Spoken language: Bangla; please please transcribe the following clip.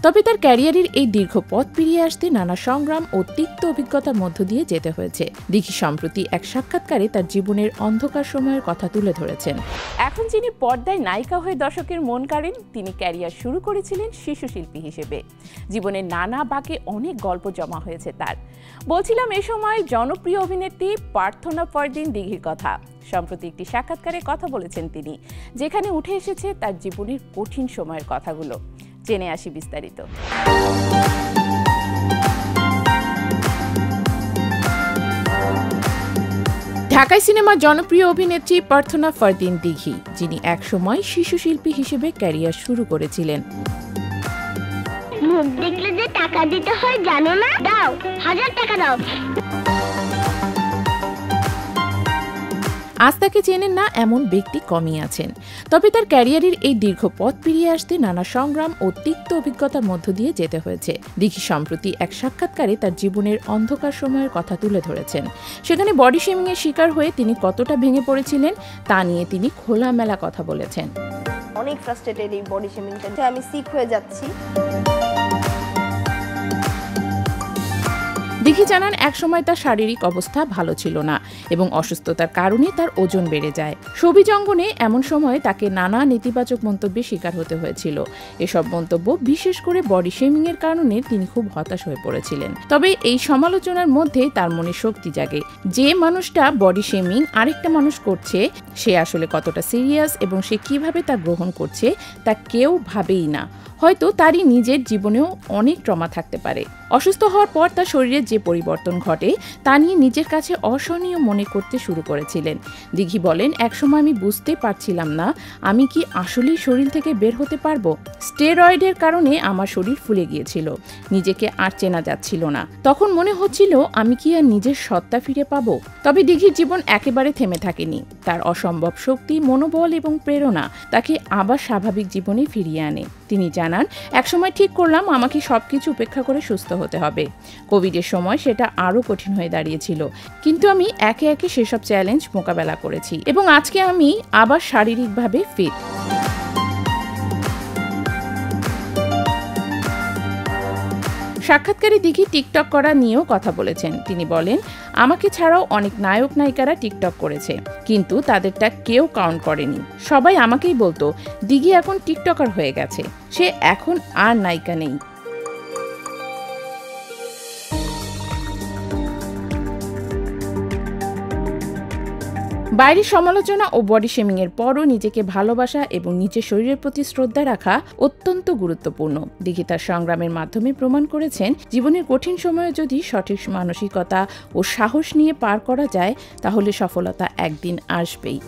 তবে তার ক্যারিয়ারের এই দীর্ঘ পথ পেরিয়ে আসতে নানা সংগ্রাম ও তিক্ত অভিজ্ঞতার মধ্য দিয়ে যেতে হয়েছে। দিঘি সম্প্রতি এক সাক্ষাৎকারে তার জীবনের অন্ধকার সময়ের কথা তুলে ধরেছেন। এখন যিনি পর্দায় নায়িকা হয়ে দর্শকের মন কাড়েন, তিনি ক্যারিয়ার শুরু করেছিলেন শিশু শিল্পী হিসেবে। জীবনের নানা বাঁকে অনেক গল্প জমা হয়েছে তার। বলছিলাম এ সময় জনপ্রিয় অভিনেত্রী প্রার্থনা ফরদিন দিঘির কথা। সম্প্রতি একটি সাক্ষাৎকারে কথা বলেছেন তিনি, যেখানে উঠে এসেছে তার জীবনের কঠিন সময়ের কথাগুলো। জেনে আসি বিস্তারিত। ঢাকাই সিনেমার জনপ্রিয় অভিনেত্রী প্রার্থনা ফরদিন দিঘি, যিনি একসময় শিশু শিল্পী হিসেবে ক্যারিয়ার শুরু করেছিলেন। মুখ দেখলে যে টাকা দিতে হয় জানো না? দাও, 1000 টাকা দাও। আজ তাকে চেনেন না এমন ব্যক্তি কমই আছেন। তবে তার ক্যারিয়ারের এই দীর্ঘ পথ পেরিয়ে আসতে নানা সংগ্রাম ও তিক্ত অভিজ্ঞতার মধ্য দিয়ে যেতে হয়েছে। দিঘি সম্প্রতি এক সাক্ষাৎকারে তার জীবনের অন্ধকার সময়ের কথা তুলে ধরেছেন। সেখানে বডি শেমিং এর শিকার হয়ে তিনি কতটা ভেঙে পড়েছিলেন তা নিয়ে তিনি খোলামেলা কথা বলেছেন। অনেক ফ্রাস্ট্রেটেড এই বডি শেমিংটা, আমি সিক হয়ে যাচ্ছি। দিঘি জানান একসময় তার শারীরিক অবস্থা ভালো ছিল না এবং অসুস্থতার কারণে তার ওজন বেড়ে যায়। শোবিজ অঙ্গনে এমন সময় তাকে নানা নেতিবাচক মন্তব্যের শিকার হতে হয়েছিল। এসব মন্তব্য, বিশেষ করে বডি শেমিং এর কারণে তিনি খুব হতাশ হয়ে পড়েছিলেন। তবে এই সমালোচনার মধ্যে তার মনে শক্তি জাগে। যে মানুষটা বডি শেমিং আরেকটা মানুষ করছে, সে আসলে কতটা সিরিয়াস এবং সে কিভাবে তা গ্রহণ করছে তা কেউ ভাবেই না। হয়তো তারই নিজের জীবনেও অনেক ট্রমা থাকতে পারে। অসুস্থ হওয়ার পর তার শরীরের যে পরিবর্তন ঘটে তা নিয়ে নিজের কাছে অসহনীয় মনে করতে শুরু করেছিলেন। দিঘি বলেন, একসময় আমি বুঝতে পারছিলাম না আমি কি আসলেই শরীর থেকে বের হতে পারবো। স্টেরয়েডের কারণে আমার শরীর ফুলে গিয়েছিল, নিজেকে আর চেনা যাচ্ছিল না। তখন মনে হচ্ছিল আমি কি আর নিজের সত্তা ফিরে পাবো। তবে দিঘির জীবন একেবারে থেমে থাকেনি। তার অসম্ভব শক্তি, মনোবল এবং প্রেরণা তাকে আবার স্বাভাবিক জীবনে ফিরিয়ে আনে। তিনি জানান, একসময় ঠিক করলাম আমাকে সবকিছু উপেক্ষা করে সুস্থ হতে হবে। কোভিডের সময় সেটা আরো কঠিন হয়ে দাঁড়িয়েছিল, কিন্তু আমি একে একে সেসব চ্যালেঞ্জ মোকাবেলা করেছি এবং আজকে আমি আবার শারীরিকভাবে ফিট। সাক্ষাৎকারে দিঘি টিকটক করা নিয়েও কথা বলেছেন। তিনি বলেন, আমাকে ছাড়াও অনেক নায়ক নায়িকারা টিকটক করেছে, কিন্তু তাদেরটা কেউ কাউন্ট করেনি। সবাই আমাকেই বলতো দিঘি এখন টিকটকার হয়ে গেছে, সে এখন আর নায়িকা নেই। বাইরের সমালোচনা ও বডি শেমিং এর পরও নিজেকে ভালোবাসা এবং নিজের শরীরের প্রতি শ্রদ্ধা রাখা অত্যন্ত গুরুত্বপূর্ণ। দিঘি তার সংগ্রামের মাধ্যমে প্রমাণ করেছেন, জীবনের কঠিন সময়ে যদি সঠিক মানসিকতা ও সাহস নিয়ে পার করা যায়, তাহলে সফলতা একদিন আসবেই।